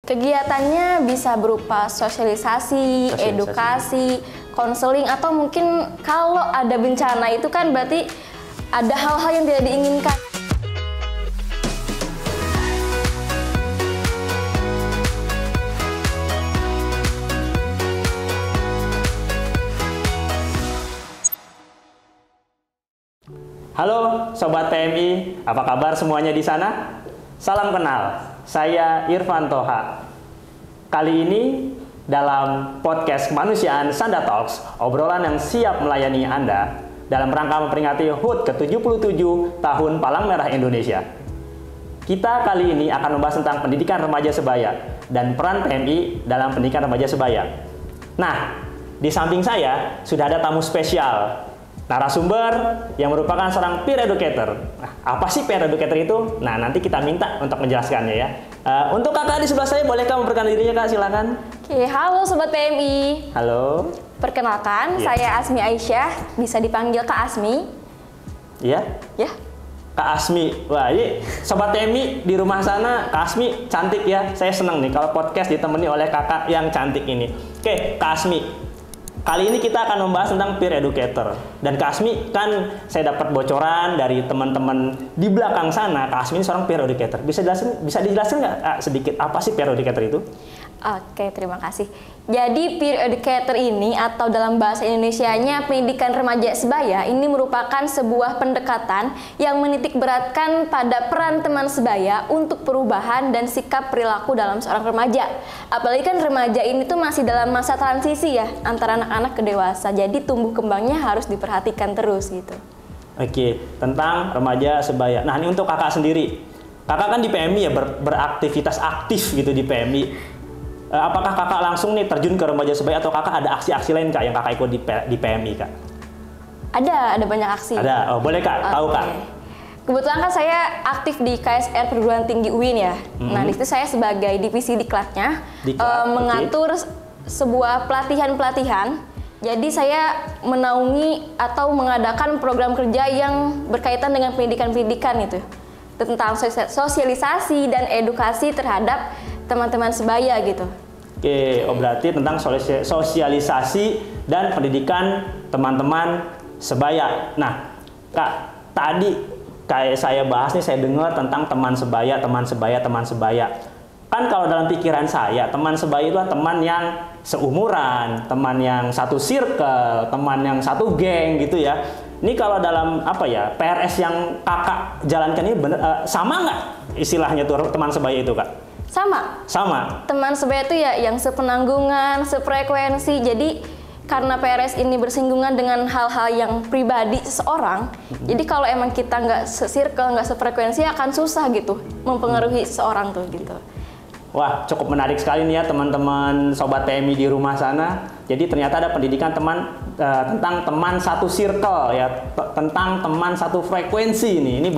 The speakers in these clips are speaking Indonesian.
Kegiatannya bisa berupa sosialisasi, edukasi, konseling, atau mungkin kalau ada bencana itu kan berarti ada hal-hal yang tidak diinginkan. Halo Sobat PMI, apa kabar semuanya di sana? Salam kenal, saya Irfan Toha. Kali ini dalam podcast Kemanusiaan Sanda Talks, obrolan yang siap melayani Anda dalam rangka memperingati HUT ke-77 Tahun Palang Merah Indonesia. Kita kali ini akan membahas tentang pendidikan remaja sebaya dan peran PMI dalam pendidikan remaja sebaya. Nah, di samping saya sudah ada tamu spesial, narasumber yang merupakan seorang peer educator. Nah, apa sih peer educator itu? Nah, nanti kita minta untuk menjelaskannya ya. Untuk kakak di sebelah saya, bolehkah memperkenalkan dirinya, Kak? Silakan. Oke, halo Sobat PMI. Halo. Perkenalkan, saya Asmi Aisyah, bisa dipanggil Kak Asmi. Iya? Ya. Kak Asmi. Wah, ini Sobat PMI di rumah sana, Kak Asmi cantik ya. Saya senang nih kalau podcast ditemani oleh kakak yang cantik ini. Oke, Kak Asmi. Kali ini kita akan membahas tentang peer educator. Dan Kak Asmi, kan saya dapat bocoran dari teman-teman di belakang sana, Kak Asmi ini seorang peer educator. Bisa dijelaskan nggak sedikit apa sih peer educator itu? Oke, terima kasih. Jadi peer educator ini, atau dalam bahasa Indonesianya pendidikan remaja sebaya, ini merupakan sebuah pendekatan yang menitik beratkan pada peran teman sebaya untuk perubahan dan sikap perilaku dalam seorang remaja. Apalagi kan remaja ini tuh masih dalam masa transisi ya, antara anak-anak ke dewasa. Jadi tumbuh kembangnya harus diperhatikan terus gitu. Oke, tentang remaja sebaya. Nah, ini untuk kakak sendiri. Kakak kan di PMI ya, beraktivitas aktif gitu di PMI. Apakah kakak langsung nih terjun ke remaja sebaya atau kakak ada aksi-aksi lain kak yang kakak ikut di PMI kak? Ada banyak aksi. Ada, oh boleh kak, tahu kak? Kebetulan kan saya aktif di KSR Perguruan Tinggi UIN ya. Nah di situ saya sebagai divisi diklatnya mengatur sebuah pelatihan-pelatihan. Jadi saya menaungi atau mengadakan program kerja yang berkaitan dengan pendidikan-pendidikan itu, tentang sosialisasi dan edukasi terhadap teman-teman sebaya gitu. Oke, oh berarti tentang sosialisasi dan pendidikan teman-teman sebaya. Nah, Kak, tadi kayak saya bahas nih, saya dengar tentang teman sebaya. Kan kalau dalam pikiran saya, teman sebaya itu adalah teman yang seumuran, teman yang satu circle, teman yang satu geng gitu ya. Ini kalau dalam apa ya, PRS yang kakak jalankan ini bener, sama nggak istilahnya tuh teman sebaya itu kak? Sama. Teman sebaya itu ya yang sepenanggungan, sefrekuensi. Jadi karena PRS ini bersinggungan dengan hal-hal yang pribadi seseorang, jadi kalau emang kita nggak se-circle, nggak sefrekuensi, akan susah gitu mempengaruhi seseorang tuh gitu. Wah, cukup menarik sekali nih ya teman-teman Sobat PMI di rumah sana. Jadi ternyata ada pendidikan tentang teman satu circle ya, tentang teman satu frekuensi nih. Ini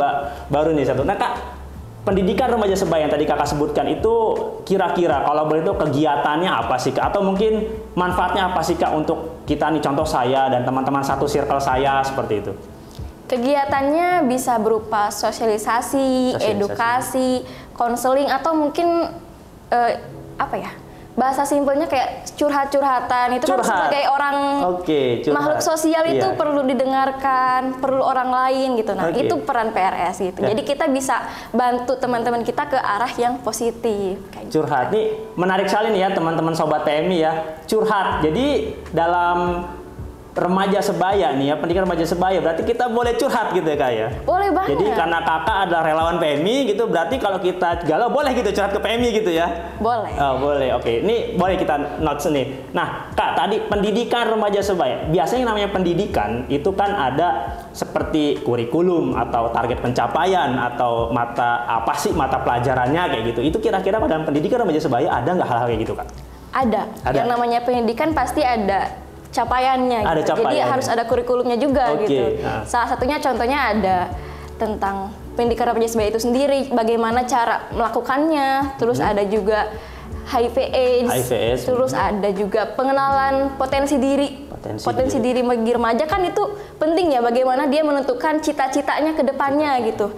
baru nih satu. Nah kak, pendidikan remaja sebaya yang tadi kakak sebutkan itu kira-kira kalau boleh itu kegiatannya apa sih kak? Atau mungkin manfaatnya apa sih kak untuk kita nih, contoh saya dan teman-teman satu circle saya seperti itu? Kegiatannya bisa berupa sosialisasi, edukasi, konseling, atau mungkin apa ya, bahasa simpelnya kayak curhat-curhatan. Itu kan sebagai orang makhluk sosial itu perlu didengarkan, perlu orang lain gitu. Nah itu peran PRS gitu. Jadi kita bisa bantu teman-teman kita ke arah yang positif. Curhat nih menarik sekali nih ya teman-teman Sobat PMI ya. Curhat. Jadi dalam remaja sebaya nih ya, pendidikan remaja sebaya, berarti kita boleh curhat gitu ya kak ya? Boleh banget. Jadi karena kakak adalah relawan PMI gitu, berarti kalau kita galau boleh gitu curhat ke PMI gitu ya? Boleh. Oh, boleh, oke. Ini boleh kita notes nih. Nah kak, tadi pendidikan remaja sebaya, biasanya namanya pendidikan itu kan ada seperti kurikulum atau target pencapaian atau mata pelajarannya kayak gitu. Itu kira-kira pada pendidikan remaja sebaya ada nggak hal-hal kayak gitu kak? Ada. Yang namanya pendidikan pasti ada capaiannya gitu. Jadi harus ada kurikulumnya juga gitu. Salah satunya contohnya ada tentang pendidikan remaja sebaya itu sendiri, bagaimana cara melakukannya, terus ada juga HIV/AIDS, terus ada juga pengenalan potensi diri. Potensi diri bagi remaja kan itu penting ya, bagaimana dia menentukan cita-citanya ke depannya gitu.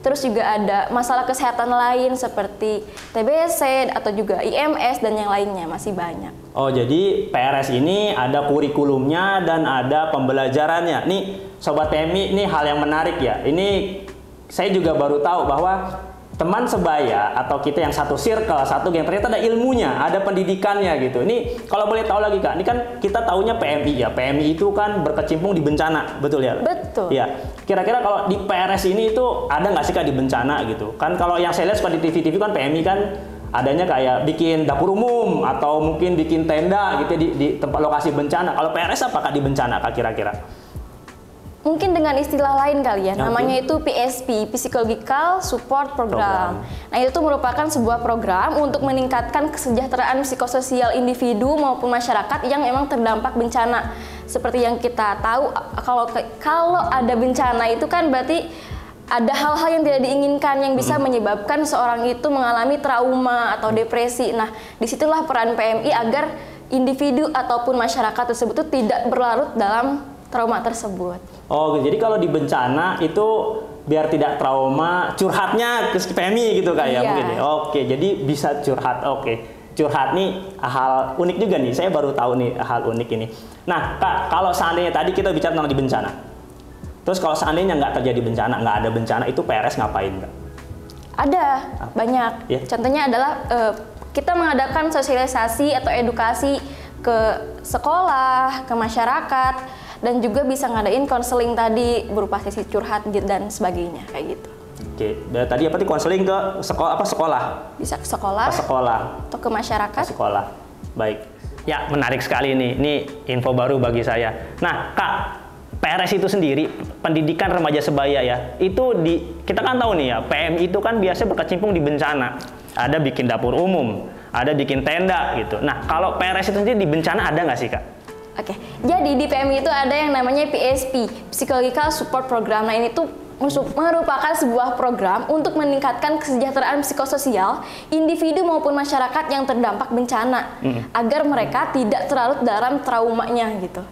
Terus juga ada masalah kesehatan lain seperti TBC atau juga IMS dan yang lainnya, masih banyak. Oh, jadi PRS ini ada kurikulumnya dan ada pembelajarannya. Nih, Sobat PMI, ini hal yang menarik ya. Ini saya juga baru tahu bahwa teman sebaya atau kita yang satu circle, satu geng, ternyata ada ilmunya, ada pendidikannya gitu. Ini kalau boleh tahu lagi Kak, ini kan kita taunya PMI ya. PMI itu kan berkecimpung di bencana, betul ya? Betul. Iya. Kira-kira kalau di PRS ini itu ada nggak sih Kak di bencana gitu? Kan kalau yang saya lihat suka di TV-TV kan PMI kan adanya kayak bikin dapur umum atau mungkin bikin tenda gitu di tempat lokasi bencana. Kalau PRS apakah di bencana Kak kira-kira? Mungkin dengan istilah lain kali ya, namanya itu PSP, Psychological Support Program. Nah, itu merupakan sebuah program untuk meningkatkan kesejahteraan psikososial individu maupun masyarakat yang emang terdampak bencana. Seperti yang kita tahu, kalau ada bencana itu kan berarti ada hal-hal yang tidak diinginkan yang bisa menyebabkan seorang itu mengalami trauma atau depresi. Nah, disitulah peran PMI agar individu ataupun masyarakat tersebut itu tidak berlarut dalam trauma tersebut. Oh, jadi kalau di bencana itu biar tidak trauma, curhatnya ke PMI gitu Kak ya mungkin ya. Oke, jadi bisa curhat. Oke. Curhat nih hal unik juga nih. Saya baru tahu nih hal unik ini. Nah, Kak, kalau seandainya tadi kita bicara tentang di bencana. Terus kalau seandainya nggak terjadi bencana, nggak ada bencana, itu PRS ngapain Kak? Ada, banyak. Contohnya adalah kita mengadakan sosialisasi atau edukasi ke sekolah, ke masyarakat, dan juga bisa ngadain konseling tadi berupa sesi curhat dan sebagainya kayak gitu. Oke, tadi apa sih konseling ke sekolah? Bisa ke sekolah. Ke sekolah. Atau ke masyarakat. Ke sekolah. Baik. Ya, menarik sekali nih. Ini info baru bagi saya. Nah, Kak, PRS itu sendiri, pendidikan remaja sebaya ya, itu kita kan tahu nih ya, PMI itu kan biasanya berkecimpung di bencana. Ada bikin dapur umum, ada bikin tenda gitu. Nah, kalau PRS itu sendiri di bencana ada nggak sih Kak? Oke, jadi di PMI itu ada yang namanya PSP, Psychological Support Program. Nah, ini tuh merupakan sebuah program untuk meningkatkan kesejahteraan psikososial individu maupun masyarakat yang terdampak bencana, agar mereka tidak terlarut dalam traumanya gitu.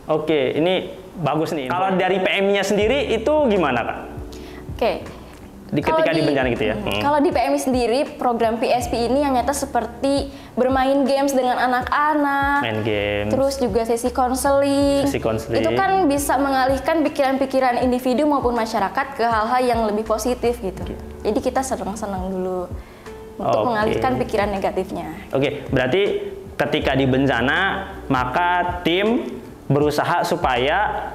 Oke, ini bagus nih. Kalau dari PMI-nya sendiri itu gimana Kak? Oke. Ketika di bencana gitu ya. Kalau di PMI sendiri, program PSP ini yang nyata seperti bermain games dengan anak-anak, main games, terus juga sesi konseling. Itu kan bisa mengalihkan pikiran-pikiran individu maupun masyarakat ke hal-hal yang lebih positif gitu. Jadi kita senang-senang dulu untuk mengalihkan pikiran negatifnya. Oke, berarti ketika di bencana maka tim berusaha supaya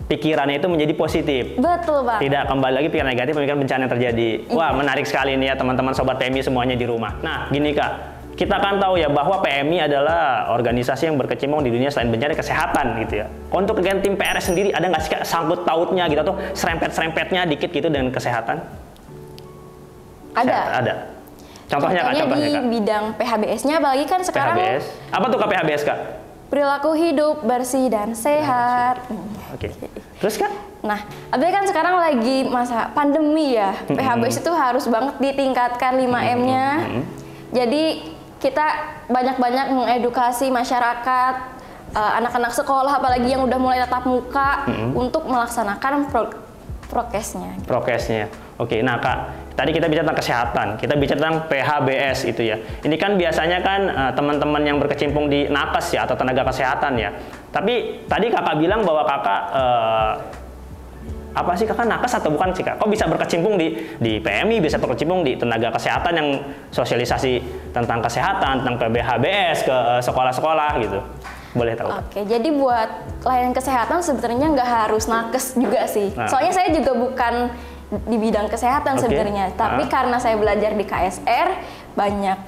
pikirannya itu menjadi positif. Betul Bang. Tidak kembali lagi pikiran negatif pemikiran bencana yang terjadi. Wah, menarik sekali nih ya teman-teman Sobat PMI semuanya di rumah. Nah, gini Kak, kita kan tahu ya bahwa PMI adalah organisasi yang berkecimpung di dunia selain bencana kesehatan gitu ya. Untuk kegiatan tim PRS sendiri ada nggak sih Kak sangkut pautnya gitu atau serempet-serempetnya dikit gitu dengan kesehatan? Ada. Ada. Contohnya Kak, di bidang PHBS-nya, apalagi kan sekarang. PHBS. Apa tuh Kak PHBS Kak? Perilaku hidup bersih dan sehat. Oke. Terus Kak? Nah, apalagi kan sekarang lagi masa pandemi ya. PHBS itu harus banget ditingkatkan 5M-nya. Jadi kita banyak-banyak mengedukasi masyarakat, anak-anak sekolah apalagi yang udah mulai tatap muka untuk melaksanakan prokesnya. Prokesnya. Oke, nah Kak, tadi kita bicara tentang kesehatan, kita bicara tentang PHBS itu ya. Ini kan biasanya kan teman-teman yang berkecimpung di nakes ya atau tenaga kesehatan ya. Tapi tadi Kakak bilang bahwa Kakak apa sih Kakak nakes atau bukan sih Kak? Kok bisa berkecimpung di PMI, bisa berkecimpung di tenaga kesehatan yang sosialisasi tentang kesehatan, tentang PHBS ke sekolah-sekolah gitu? Boleh tahu? Oke, jadi buat layanan kesehatan sebenarnya nggak harus nakes juga sih. Soalnya saya juga bukan di bidang kesehatan sebenarnya, tapi karena saya belajar di KSR banyak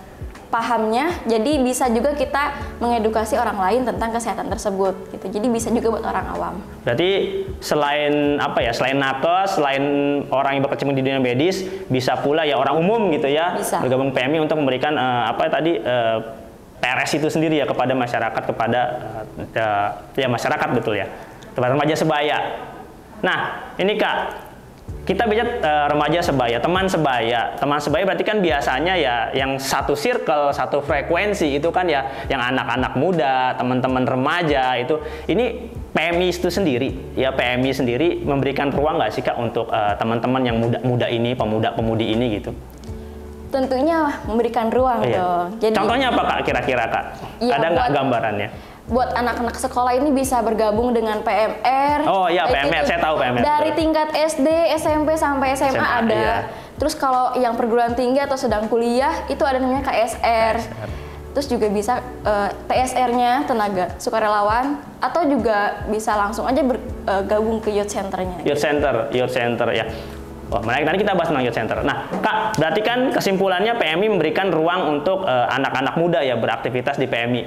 pahamnya, jadi bisa juga kita mengedukasi orang lain tentang kesehatan tersebut gitu. Jadi bisa juga buat orang awam. Berarti selain apa ya, selain nakes, selain orang yang berkecimpung di dunia medis, bisa pula ya orang umum gitu ya, bergabung PMI untuk memberikan PRS itu sendiri ya kepada masyarakat, kepada ya masyarakat betul ya, kepada remaja sebaya. Nah, ini Kak, kita bicara remaja sebaya, teman sebaya. Teman sebaya berarti kan biasanya ya yang satu circle, satu frekuensi itu kan ya yang anak-anak muda, teman-teman remaja itu. Ini PMI itu sendiri, ya PMI sendiri memberikan ruang nggak sih Kak untuk teman-teman yang muda-muda ini, pemuda-pemudi ini gitu? Tentunya memberikan ruang dong. Jadi, contohnya apa Kak kira-kira Kak? Ya, ada nggak gambarannya? Buat anak-anak sekolah ini bisa bergabung dengan PMR. Oh iya PMR, saya tahu PMR. Dari tingkat SD, SMP sampai SMA ada. Iya. Terus kalau yang perguruan tinggi atau sedang kuliah itu ada namanya KSR. Terus juga bisa TSR-nya, tenaga sukarelawan, atau juga bisa langsung aja bergabung ke youth center-nya. Youth center ya. Wah, menarik. Nanti kita bahas tentang youth center. Nah, Kak, berarti kan kesimpulannya PMI memberikan ruang untuk anak-anak muda ya beraktivitas di PMI.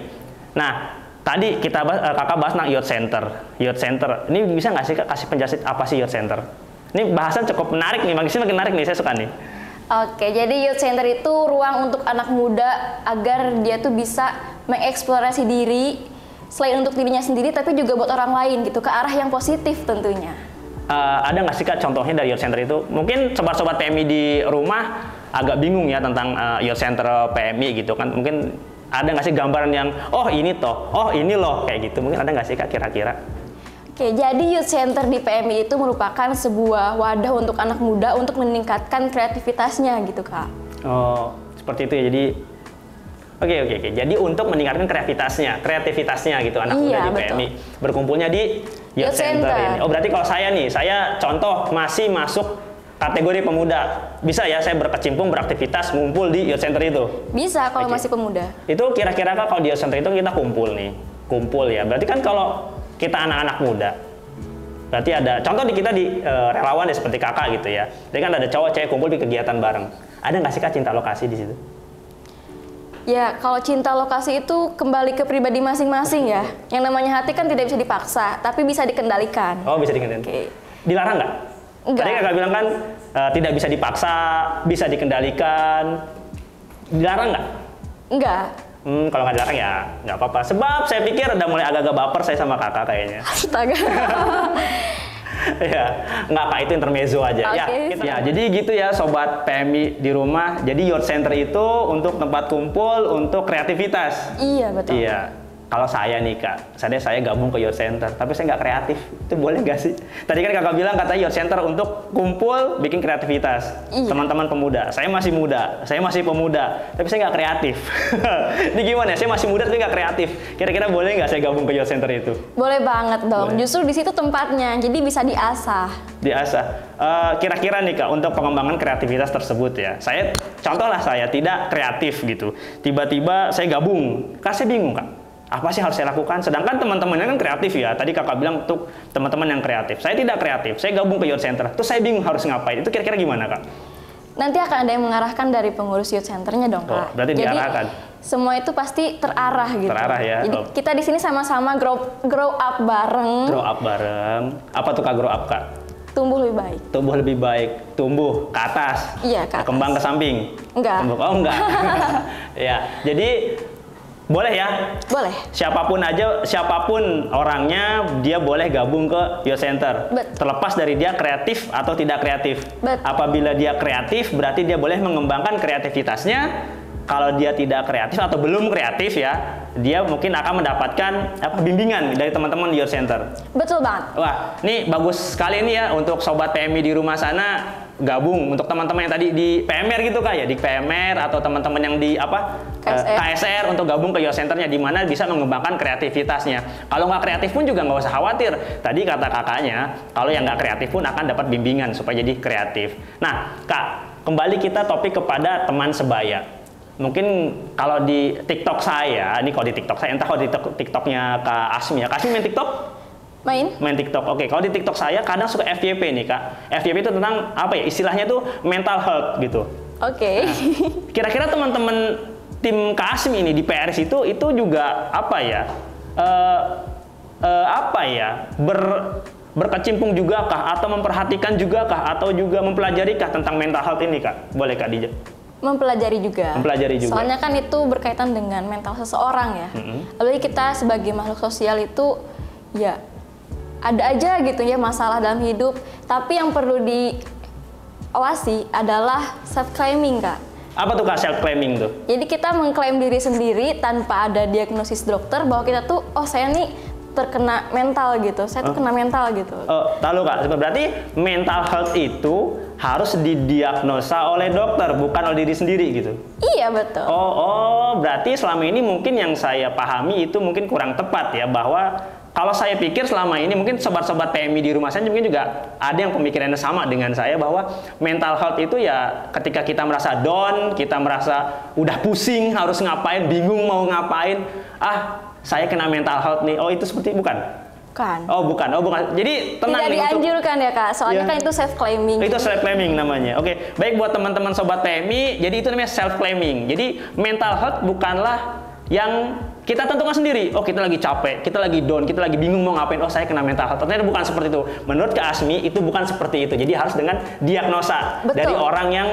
Nah, tadi Kakak bahas tentang youth center. Youth center, ini bisa nggak sih Kak kasih penjelasan apa sih youth center? Ini bahasan cukup menarik nih, makin menarik nih, saya suka nih. Oke, jadi youth center itu ruang untuk anak muda agar dia tuh bisa mengeksplorasi diri selain untuk dirinya sendiri, tapi juga buat orang lain gitu, ke arah yang positif tentunya. Ada nggak sih Kak contohnya dari youth center itu? Mungkin sobat-sobat PMI di rumah agak bingung ya tentang youth center PMI gitu kan? Mungkin ada nggak sih gambaran yang oh ini toh, oh ini loh kayak gitu? Mungkin ada nggak sih Kak kira-kira? Oke, jadi youth center di PMI itu merupakan sebuah wadah untuk anak muda untuk meningkatkan kreativitasnya gitu Kak. Oh, seperti itu ya. Jadi Oke. Jadi untuk meningkatkan kreativitasnya gitu anak muda di PMI berkumpulnya di youth center ini. Oh, berarti kalau saya contoh masih masuk kategori pemuda, bisa ya saya berkecimpung beraktivitas ngumpul di youth center itu? Bisa kalau masih pemuda. Itu kira-kira Kak kalau di youth center itu kita kumpul ya. Berarti kan kalau kita anak-anak muda, berarti ada contoh kita di relawan ya seperti Kakak gitu ya. Jadi kan ada cowok cewek kumpul di kegiatan bareng. Ada nggak sih Kak cinta lokasi di situ? Ya, kalau cinta lokasi itu kembali ke pribadi masing-masing ya. Yang namanya hati kan tidak bisa dipaksa, tapi bisa dikendalikan. Oh, bisa dikendalikan. Okay. Dilarang nggak? Enggak. Tadi Kakak bilang kan tidak bisa dipaksa, bisa dikendalikan. Dilarang nggak? Enggak. Kalau nggak dilarang ya nggak apa-apa. Sebab saya pikir udah mulai agak-agak baper saya sama Kakak kayaknya. Astaga. Ya, nggak Kak, itu intermezzo aja. Okay. Ya, jadi gitu ya Sobat PMI di rumah. Jadi youth center itu untuk tempat kumpul, untuk kreativitas. Iya, betul. Iya. Kalau saya nih Kak, saya gabung ke youth center, tapi saya nggak kreatif. Itu boleh nggak sih? Tadi kan Kakak bilang katanya youth center untuk kumpul, bikin kreativitas. Iya. Teman-teman pemuda, saya masih muda, saya masih pemuda, tapi saya nggak kreatif. Ini gimana ya? Saya masih muda tapi nggak kreatif. Kira-kira boleh nggak saya gabung ke youth center itu? Boleh banget dong. Boleh. Justru di situ tempatnya, jadi bisa diasah. Kira-kira nih Kak, untuk pengembangan kreativitas tersebut ya. Contohlah saya tidak kreatif gitu. Tiba-tiba saya gabung, saya bingung Kak. Apa sih harus saya lakukan? Sedangkan teman-temannya kan kreatif ya. Tadi Kakak bilang untuk teman-teman yang kreatif. Saya tidak kreatif. Saya gabung ke youth center. Terus saya bingung harus ngapain. Itu kira-kira gimana Kak? Nanti akan ada yang mengarahkan dari pengurus youth centernya dong Kak. Berarti diarahkan. Semua itu pasti terarah gitu. Terarah ya. Jadi kita di sini sama-sama grow up bareng. Grow up bareng. Apa tuh Kak grow up Kak? Tumbuh lebih baik. Tumbuh lebih baik. Tumbuh ke atas. Iya, ke atas. Kembang ke samping. Enggak. Oh enggak. Ya. Jadi boleh ya? Boleh. Siapapun orangnya, dia boleh gabung ke youth center. Terlepas dari dia kreatif atau tidak kreatif. Apabila dia kreatif, berarti dia boleh mengembangkan kreativitasnya. Kalau dia tidak kreatif atau belum kreatif ya, dia mungkin akan mendapatkan bimbingan dari teman-teman di youth center. Betul banget. Wah, ini bagus sekali ini ya untuk Sobat PMI di rumah sana. Gabung untuk teman-teman yang tadi di PMR gitu Kak ya, di PMR atau teman-teman yang di KSR untuk gabung ke youth centernya, di mana bisa mengembangkan kreativitasnya. Kalau nggak kreatif pun juga nggak usah khawatir. Tadi kata kakaknya, kalau yang nggak kreatif pun akan dapat bimbingan supaya jadi kreatif. Nah Kak, kembali kita topik kepada teman sebaya. Mungkin kalau di TikTok saya, ini kalau di TikTok saya, entah kalau di TikToknya Kak Asmi ya. Kak Asmi main TikTok? Main TikTok. Oke, kalau di TikTok saya kadang suka FYP nih Kak. FYP itu tentang apa ya? Istilahnya tuh mental health gitu. Oke. Nah, kira-kira teman-teman tim Kak Asmi ini di PRS itu juga apa ya? Berkecimpung juga kah? Atau memperhatikan juga kah? Atau juga mempelajari kah tentang mental health ini Kak? Boleh Kak Dija? Mempelajari juga. Soalnya kan itu berkaitan dengan mental seseorang ya. Apalagi kita sebagai makhluk sosial itu ya ada aja gitu ya masalah dalam hidup, tapi yang perlu diawasi adalah self claiming Kak. Apa tuh Kak self claiming tuh? Jadi kita mengklaim diri sendiri tanpa ada diagnosis dokter bahwa kita tuh saya nih terkena mental gitu. Saya tuh kena mental gitu. Lalu Kak, berarti mental health itu harus didiagnosa oleh dokter, bukan oleh diri sendiri gitu? Iya, betul. Berarti selama ini mungkin yang saya pahami itu mungkin kurang tepat ya, bahwa kalau saya pikir selama ini mungkin sobat-sobat PMI di rumah saya mungkin juga ada yang pemikirannya sama dengan saya, bahwa mental health itu ya ketika kita merasa down, kita merasa udah pusing harus ngapain, bingung mau ngapain, saya kena mental health nih. Itu seperti bukan? Bukan. Bukan. Jadi tenang. Tidak dianjurkan ya Kak, soalnya kan itu self claiming. Itu self claiming namanya. Oke, baik buat teman-teman sobat PMI, jadi itu namanya self claiming. Jadi mental health bukanlah yang kita tentukan sendiri. Kita lagi capek, kita lagi down, kita lagi bingung mau ngapain. Saya kena mental health. Ternyata bukan seperti itu. Menurut Kak Asmi itu bukan seperti itu. Jadi harus dengan diagnosa. Betul. Dari orang yang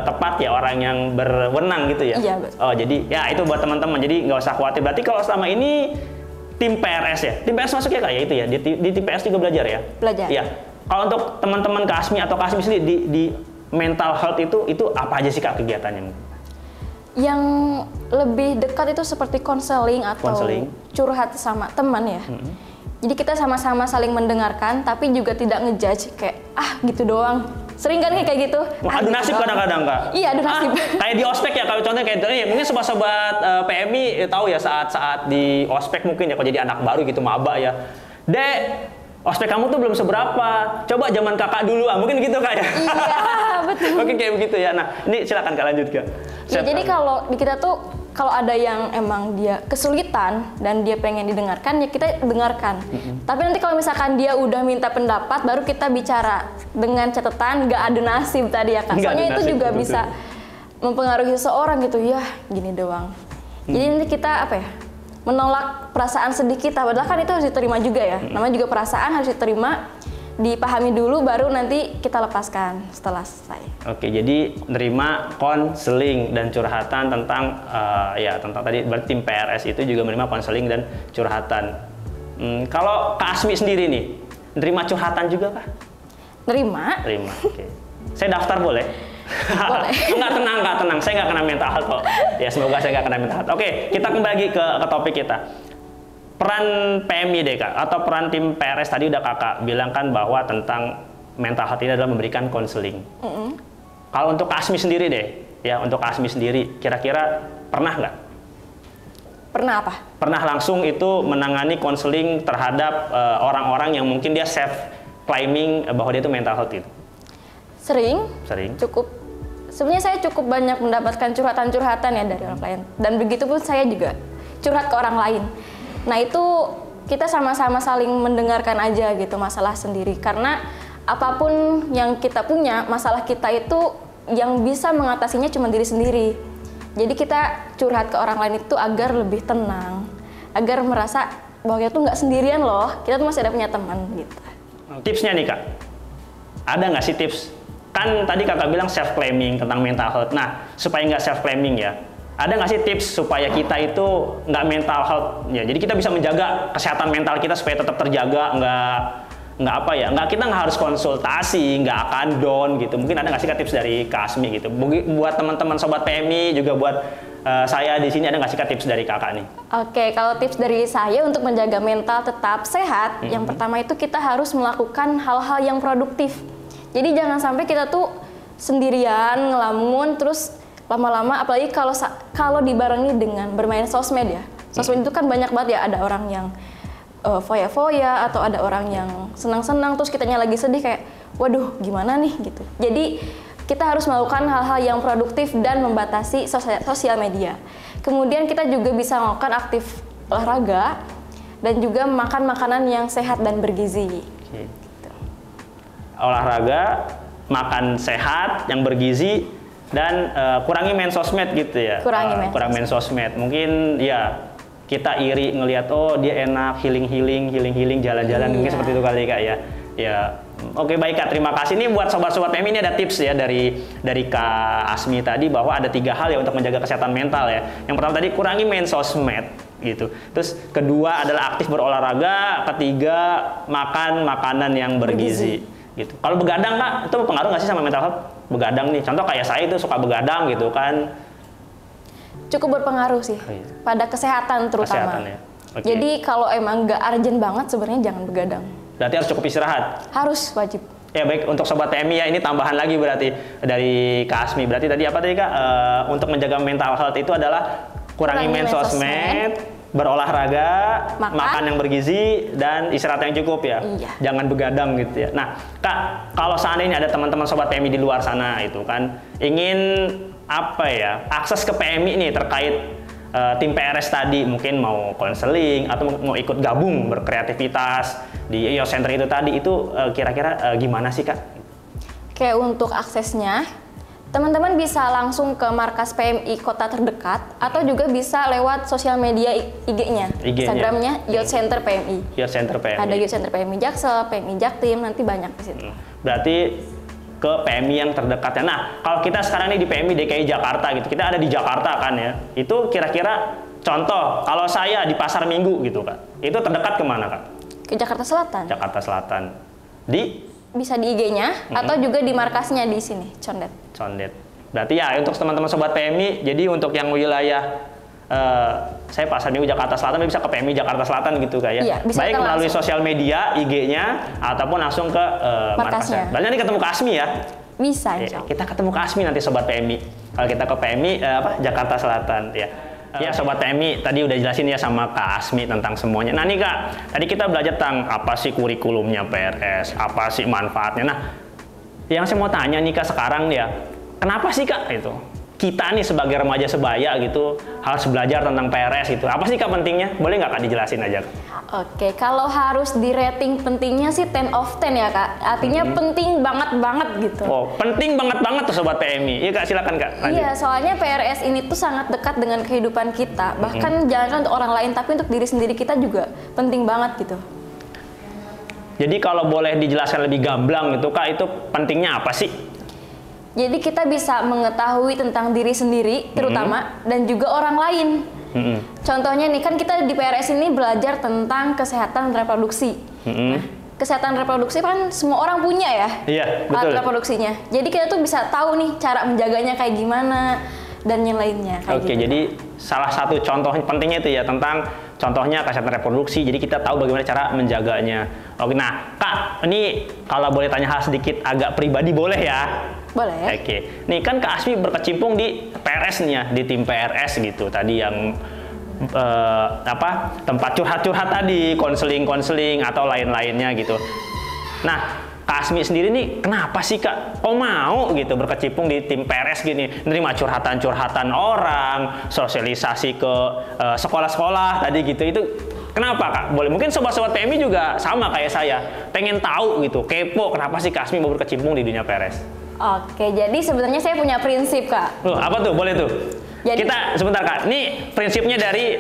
tepat ya, orang yang berwenang gitu ya. Iya, betul. Jadi ya itu buat teman-teman. Jadi nggak usah khawatir. Berarti kalau selama ini tim PRS ya, tim PRS masuk ya Kak ya itu ya. Di tim PRS juga belajar ya. Belajar. Iya. Kalau untuk teman-teman Kak Asmi atau Kak Asmi sendiri di mental health itu apa aja sih Kak kegiatannya? Yang lebih dekat itu seperti konseling atau curhat sama teman ya. Jadi kita sama-sama saling mendengarkan, tapi juga tidak ngejudge kayak gitu doang. Sering kan kayak gitu. Adu nasib kadang-kadang Kak. Iya, adu nasib. Kayak di ospek ya, kalau contohnya kayak ini mungkin sobat-sobat PMI tahu ya, saat-saat di ospek mungkin ya kalau jadi anak baru gitu maba ya. Dek, ospek kamu tuh belum seberapa. Coba zaman kakak dulu, mungkin gitu Kak ya. Iya, betul. Mungkin kayak begitu ya. Nah, ini silakan Kak lanjut Kak. Ya, jadi kalau di kita tuh kalau ada yang emang dia kesulitan dan dia pengen didengarkan, ya kita dengarkan. Tapi nanti kalau misalkan dia udah minta pendapat, baru kita bicara dengan catatan nggak adu nasib tadi ya Kak. Soalnya itu juga bisa mempengaruhi seseorang gitu, ya gini doang. Jadi nanti kita menolak perasaan sedih kita, padahal kan itu harus diterima juga ya. Namanya juga perasaan harus diterima, dipahami dulu, baru nanti kita lepaskan setelah selesai. Oke, jadi nerima konseling dan curhatan tentang tentang tadi berarti tim PRS itu juga menerima konseling dan curhatan. Kalau Kak Asmi sendiri nih, nerima curhatan juga kah? Nerima. Oke. Saya daftar boleh? Boleh. Enggak, tenang. Saya nggak kena mental health kok. Ya semoga saya nggak kena mental health. Oke, kita kembali lagi ke topik kita. Peran PMI deh Kak, atau peran tim PRS tadi udah Kakak bilang kan bahwa tentang mental health ini adalah memberikan konseling. Kalau untuk Kak Asmi sendiri deh, ya untuk Kak Asmi sendiri, kira-kira pernah nggak? Pernah apa? Pernah langsung itu menangani konseling terhadap orang-orang yang mungkin dia self-claiming bahwa dia itu mental health itu? Sering. Cukup. Sebenarnya saya cukup banyak mendapatkan curhatan-curhatan ya dari orang lain. Dan begitu pun saya juga curhat ke orang lain. Nah itu kita sama-sama saling mendengarkan aja gitu masalah sendiri, karena apapun yang kita punya, masalah kita itu yang bisa mengatasinya cuma diri sendiri. Jadi kita curhat ke orang lain itu agar lebih tenang, agar merasa bahwa kita tuh nggak sendirian loh, kita tuh masih ada punya teman gitu. Tipsnya nih Kak, ada nggak sih tips? Kan tadi Kakak bilang self-claiming tentang mental health. Nah supaya nggak self-claiming ya, ada nggak sih tips supaya kita itu nggak mental health ya, jadi kita bisa menjaga kesehatan mental kita supaya tetap terjaga, nggak kita nggak harus konsultasi, nggak akan down gitu. Mungkin ada nggak sih tips dari Kak Asmi gitu buat teman-teman sobat PMI, juga buat saya di sini, ada nggak sih tips dari Kakak nih? Oke, kalau tips dari saya untuk menjaga mental tetap sehat, yang pertama itu kita harus melakukan hal-hal yang produktif. Jadi jangan sampai kita tuh sendirian ngelamun terus lama-lama, apalagi kalau dibarengi dengan bermain sosmed ya. Sosmed itu kan banyak banget ya, ada orang yang foya-foya atau ada orang yang senang-senang, terus kitanya lagi sedih kayak waduh gimana nih gitu. Jadi kita harus melakukan hal-hal yang produktif dan membatasi sosial media. Kemudian kita juga bisa melakukan aktif olahraga dan juga makan makanan yang sehat dan bergizi. Gitu. Olahraga, makan sehat yang bergizi, dan kurangi main sosmed gitu ya. Kurangi main sosmed. Mungkin ya kita iri ngelihat dia enak healing jalan-jalan, mungkin seperti itu kali Kak ya. Ya. Oke, baik Kak, terima kasih. Ini buat sobat-sobat PMI, ini ada tips ya dari Kak Asmi tadi, bahwa ada 3 hal ya untuk menjaga kesehatan mental ya. Yang pertama tadi kurangi main sosmed gitu. Terus kedua adalah aktif berolahraga, ketiga makan makanan yang bergizi. Gitu. Kalau begadang Kak, itu pengaruh nggak sih sama mental health? Begadang nih, contoh kayak saya itu suka begadang gitu kan. Cukup berpengaruh sih pada kesehatan terutama. Kesehatan, ya. Okay. Jadi kalau emang nggak urgent banget sebenarnya jangan begadang. Berarti harus cukup istirahat? Harus, wajib. Ya baik, untuk Sobat PMI ya, ini tambahan lagi berarti dari Kak Asmi. Berarti tadi apa tadi Kak? Untuk menjaga mental health itu adalah kurangi main sosmed, berolahraga, makan yang bergizi, dan istirahat yang cukup ya. Iya. Jangan begadang gitu ya. Nah Kak, kalau seandainya ada teman-teman Sobat PMI di luar sana itu kan ingin apa ya, akses ke PMI nih terkait tim PRS tadi, mungkin mau konseling atau mau ikut gabung berkreativitas di IO Center itu tadi, itu kira-kira gimana sih Kak? Oke, untuk aksesnya teman-teman bisa langsung ke markas PMI kota terdekat atau juga bisa lewat sosial media IG-nya. Instagramnya Youth Center PMI. Youth Center PMI. Ada Youth Center PMI Jaksel, PMI Jaktim, nanti banyak di situ. Berarti ke PMI yang terdekatnya. Nah, kalau kita sekarang ini di PMI DKI Jakarta gitu, kita ada di Jakarta kan ya. Itu kira-kira contoh, kalau saya di Pasar Minggu gitu Kak, itu terdekat kemana Kak? Ke Jakarta Selatan. Jakarta Selatan. Bisa di IG-nya atau juga di markasnya di sini, Condet. Condet. Berarti ya untuk teman-teman Sobat PMI, jadi untuk yang wilayah saya Pasar Minggu Jakarta Selatan bisa ke PMI Jakarta Selatan gitu Kak ya. Iya, bisa baik melalui langsung sosial media IG-nya ataupun langsung ke markasnya. Berarti nanti ketemu ke Asmi ya. Bisa. Kita ketemu ke Asmi nanti Sobat PMI. Kalau kita ke PMI Jakarta Selatan ya. Ya Sobat PMI, tadi udah jelasin ya sama Kak Asmi tentang semuanya. Nah nih Kak, tadi kita belajar tentang apa sih kurikulumnya PRS, apa sih manfaatnya. Nah, yang saya mau tanya nih Kak sekarang ya, kenapa sih Kak itu kita nih sebagai remaja sebaya gitu harus belajar tentang PRS itu? Apa sih Kak pentingnya? Boleh nggak Kak dijelasin aja? Oke, kalau harus di rating pentingnya sih 10 of 10 ya Kak. Artinya penting banget gitu. Oh, penting banget tuh Sobat PMI. Iya Kak, silakan Kak. Lanjut. Iya, soalnya PRS ini tuh sangat dekat dengan kehidupan kita. Bahkan jangan untuk orang lain, tapi untuk diri sendiri kita juga penting banget gitu. Jadi kalau boleh dijelaskan lebih gamblang gitu Kak, itu pentingnya apa sih? Jadi kita bisa mengetahui tentang diri sendiri terutama dan juga orang lain. Contohnya nih kan kita di PRS ini belajar tentang kesehatan reproduksi. Nah, kesehatan reproduksi kan semua orang punya ya. Iya, betul. Alat reproduksinya. Jadi kita tuh bisa tahu nih cara menjaganya kayak gimana dan yang lainnya. Oke, gitu. Jadi salah satu contoh pentingnya itu ya tentang contohnya kesehatan reproduksi. Jadi kita tahu bagaimana cara menjaganya. Oke, nah Kak, ini kalau boleh tanya hal sedikit agak pribadi boleh ya? Boleh. Oke, nih kan Kak Asmi berkecimpung di PRS nih ya, di tim PRS gitu. Tadi yang tempat curhat-curhat tadi, konseling atau lain-lainnya gitu. Nah, Kak Asmi sendiri nih kenapa sih Kak? Kok mau gitu berkecimpung di tim PRS gini, nerima curhatan-curhatan orang, sosialisasi ke sekolah-sekolah tadi gitu. Itu kenapa Kak? Boleh mungkin sobat-sobat PMI juga sama kayak saya, pengen tahu gitu, kepo kenapa sih Kak Asmi mau berkecimpung di dunia PRS? Oke, jadi sebenarnya saya punya prinsip Kak. Loh, apa tuh? Boleh tuh. Jadi, kita sebentar Kak, ini prinsipnya dari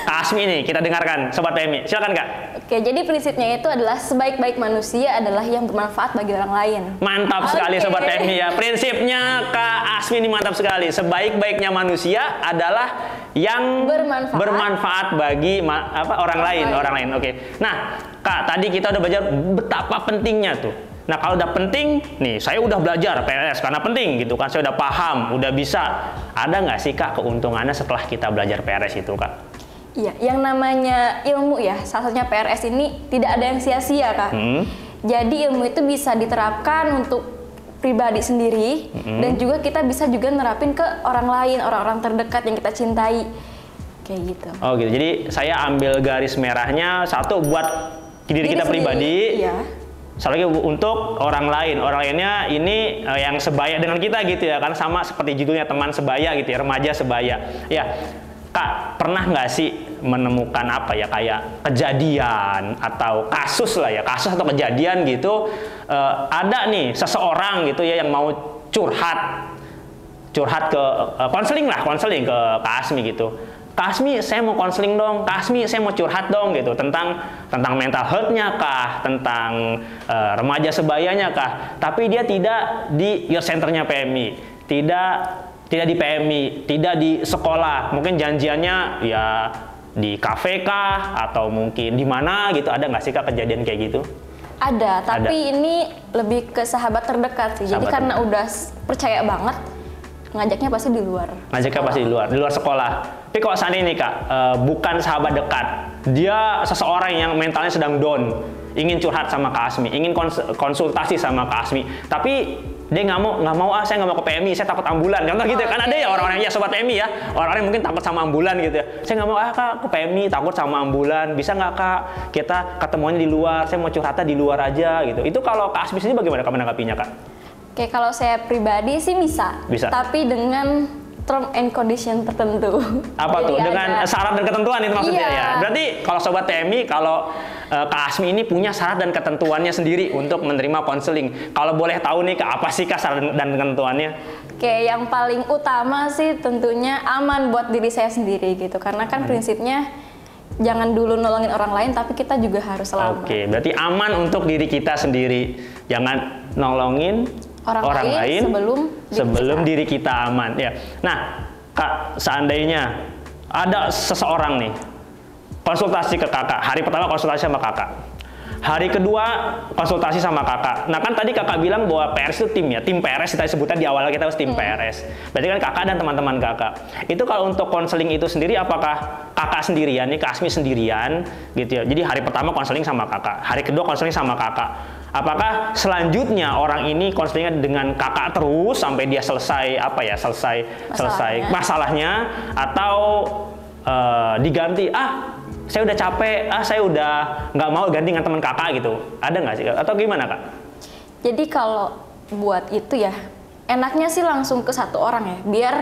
Kak Asmi nih, kita dengarkan Sobat PMI. Silakan Kak. Oke, jadi prinsipnya itu adalah sebaik-baik manusia adalah yang bermanfaat bagi orang lain. Mantap sekali Sobat PMI ya. Prinsipnya Kak Asmi ini mantap sekali. Sebaik-baiknya manusia adalah yang bermanfaat bagi orang lain. Oke. Nah, Kak, tadi kita udah belajar betapa pentingnya tuh. Nah, kalau udah penting, nih saya udah belajar PRS karena penting gitu kan, saya udah paham, udah bisa. Ada nggak sih Kak keuntungannya setelah kita belajar PRS itu Kak? Iya, yang namanya ilmu ya, salah satunya PRS ini tidak ada yang sia-sia Kak. Jadi ilmu itu bisa diterapkan untuk pribadi sendiri dan juga kita bisa juga nerapin ke orang lain, orang-orang terdekat yang kita cintai. Kayak gitu. Oh gitu, jadi saya ambil garis merahnya, satu buat diri kita pribadi. Iya. Satu lagi untuk orang lain. Orang lainnya ini yang sebaya dengan kita gitu ya kan, sama seperti judulnya teman sebaya gitu ya, remaja sebaya. Ya, Kak, pernah nggak sih menemukan apa ya kayak kejadian atau kasus lah ya, kasus atau kejadian gitu, ada nih seseorang gitu ya yang mau curhat ke konseling ke Kak Asmi gitu. Kak Asmi, saya mau konseling dong. Kak Asmi, saya mau curhat dong gitu tentang mental health-nya kah, tentang remaja sebayanya kah. Tapi dia tidak di youth center-nya PMI, tidak di PMI, tidak di sekolah. Mungkin janjiannya ya di kafe kah atau mungkin di mana gitu. Ada nggak sih Kak kejadian kayak gitu? Ada, tapi ini lebih ke sahabat terdekat sih. Jadi karena udah percaya banget, ngajaknya pasti di luar. Ngajaknya pasti di luar sekolah. Tapi kalau seandainya nih Kak, bukan sahabat dekat, dia seseorang yang mentalnya sedang down, ingin curhat sama Kak Asmi, ingin konsultasi sama Kak Asmi, tapi dia nggak mau, saya nggak mau ke PMI, saya takut ambulan. Contoh gitu kan, ada ya orang-orang ya sobat PMI ya, orang-orang yang mungkin takut sama ambulan gitu ya. Saya nggak mau Kak ke PMI, takut sama ambulan. Bisa nggak Kak kita ketemuannya di luar? Saya mau curhatnya di luar aja gitu. Itu kalau Kak Asmi sendiri bagaimana Kak menanggapinya Kak? Oke, kalau saya pribadi sih bisa. Tapi dengan term and condition tertentu. Apa tuh? Dengan syarat dan ketentuan itu maksudnya ya. Berarti kalau sobat PMI, kalau Kak Asmi ini punya syarat dan ketentuannya sendiri untuk menerima konseling. Kalau boleh tahu nih Kak, apa sih Kak syarat dan ketentuannya? Oke, yang paling utama sih tentunya aman buat diri saya sendiri gitu. Karena kan prinsipnya jangan dulu nolongin orang lain, tapi kita juga harus selamat. Oke, berarti aman untuk diri kita sendiri. Jangan nolongin orang lain sebelum diri kita aman ya. Nah Kak, seandainya ada seseorang nih konsultasi ke Kakak, hari pertama konsultasi sama Kakak, hari kedua konsultasi sama Kakak. Nah kan tadi Kakak bilang bahwa PRS itu tim ya, tim PRS kita sebutkan di awal, kita harus tim PRS. Berarti kan Kakak dan teman-teman Kakak. Itu kalau untuk konseling itu sendiri, apakah Kakak sendirian nih, Kak Asmi sendirian gitu ya? Jadi hari pertama konseling sama Kakak, hari kedua konseling sama Kakak. Apakah selanjutnya orang ini konselingnya dengan Kakak terus sampai dia selesai selesai masalahnya, atau diganti? Saya udah capek, saya udah nggak mau ganti dengan teman Kakak gitu. Ada nggak sih? Atau gimana Kak? Jadi kalau buat itu ya, enaknya sih langsung ke satu orang ya. Biar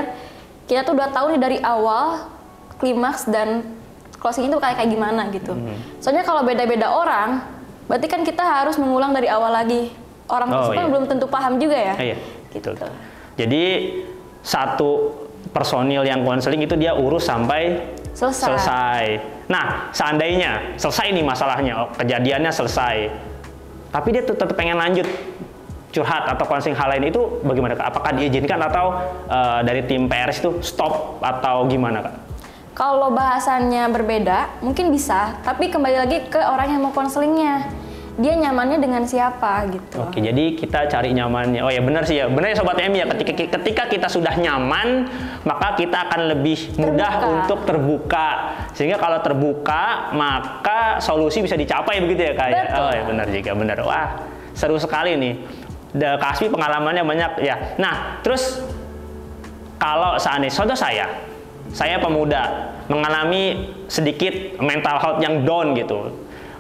kita tuh udah tahu nih dari awal, klimaks dan closing itu kayak gimana gitu. Soalnya kalau beda-beda orang, berarti kan kita harus mengulang dari awal lagi. Orang tersebut kan belum tentu paham juga ya. Iya, gitu. Jadi satu personil yang konseling itu dia urus sampai selesai. Nah, seandainya selesai nih masalahnya, kejadiannya selesai, tapi dia tetap pengen lanjut curhat atau konseling hal lain, itu bagaimana Kak? Apakah diizinkan atau dari tim PRS itu stop atau gimana Kak? Kalau bahasannya berbeda, mungkin bisa, tapi kembali lagi ke orang yang mau konselingnya. Dia nyamannya dengan siapa gitu. Oke, jadi kita cari nyamannya. Oh ya benar sih ya, benar ya Sobat PMI ya. Ketika kita sudah nyaman, maka kita akan lebih mudah untuk terbuka. Sehingga kalau terbuka, maka solusi bisa dicapai begitu ya Kak? Betul. Oh ya benar juga, benar. Wah, seru sekali nih. Kak Asmi pengalamannya banyak ya. Nah, terus kalau seandainya contoh saya pemuda mengalami sedikit mental health yang down gitu,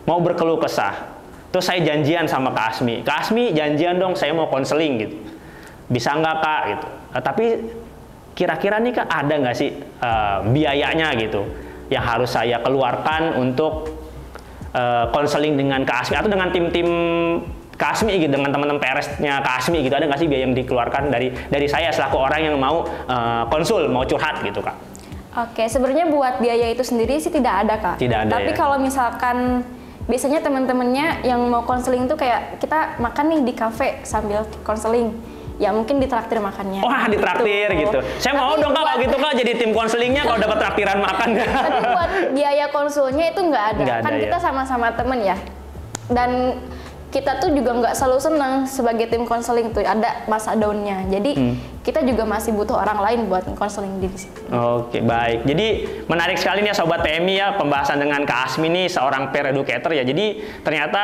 mau berkeluh kesah. Terus saya janjian sama Kak Asmi, Kak Asmi janjian dong saya mau konseling gitu, bisa nggak Kak gitu. Tapi kira-kira nih Kak ada nggak sih biayanya gitu yang harus saya keluarkan untuk konseling dengan Kak Asmi atau dengan tim-tim Kak Asmi gitu, dengan teman-teman PRS-nya Kak Asmi gitu, ada nggak sih biaya yang dikeluarkan dari saya selaku orang yang mau konsul, mau curhat gitu Kak? Oke, sebenarnya buat biaya itu sendiri sih tidak ada Kak. Tidak ada. Tapi kalau misalkan biasanya teman-temannya yang mau konseling tuh kayak kita makan nih di kafe sambil konseling, ya mungkin ditraktir makannya. Wah, ditraktir gitu. Saya mau dong Kak kalau gitu Kak jadi tim konselingnya kalau dapat traktiran makan. Tapi buat biaya konsulnya itu nggak ada. Kan kita sama-sama temen ya. Dan kita tuh juga nggak selalu senang sebagai tim konseling tuh ada masa down-nya. Jadi kita juga masih butuh orang lain buat konseling di situ. Oke, baik. Jadi menarik sekali nih ya Sobat PMI ya pembahasan dengan Kak Asmi nih seorang peer educator ya. Jadi ternyata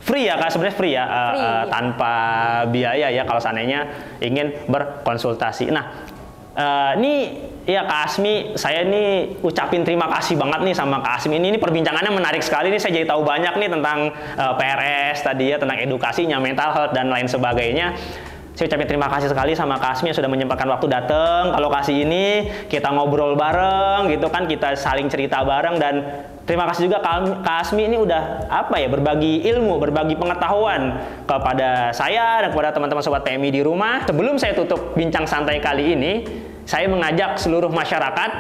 free ya Kak, sebenarnya free ya, tanpa biaya ya kalau seandainya ingin berkonsultasi. Nah, ini ya Kak Asmi, saya ini ucapin terima kasih banget nih sama Kak Asmi. Ini perbincangannya menarik sekali nih, saya jadi tahu banyak nih tentang PRS tadi ya, tentang edukasinya, mental health dan lain sebagainya. Saya ucapin terima kasih sekali sama Kak Asmi yang sudah menyempatkan waktu datang ke lokasi ini, kita ngobrol bareng gitu kan, kita saling cerita bareng, dan terima kasih juga Kak Asmi ini udah berbagi ilmu, berbagi pengetahuan kepada saya dan kepada teman-teman Sobat PMI di rumah. Sebelum saya tutup bincang santai kali ini, saya mengajak seluruh masyarakat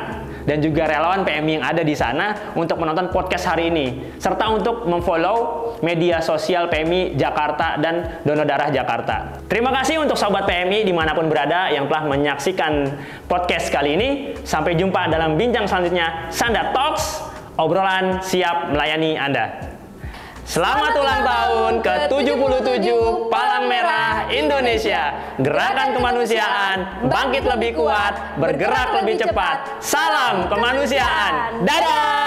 dan juga relawan PMI yang ada di sana untuk menonton podcast hari ini, serta untuk memfollow media sosial PMI Jakarta dan Donor Darah Jakarta. Terima kasih untuk Sobat PMI dimanapun berada yang telah menyaksikan podcast kali ini. Sampai jumpa dalam bincang selanjutnya. Sanda Talks, obrolan siap melayani Anda. Selamat ulang tahun ke-77 Palang Merah Indonesia. Gerakan kemanusiaan, bangkit lebih kuat, bergerak lebih cepat. Salam kemanusiaan. Dadah!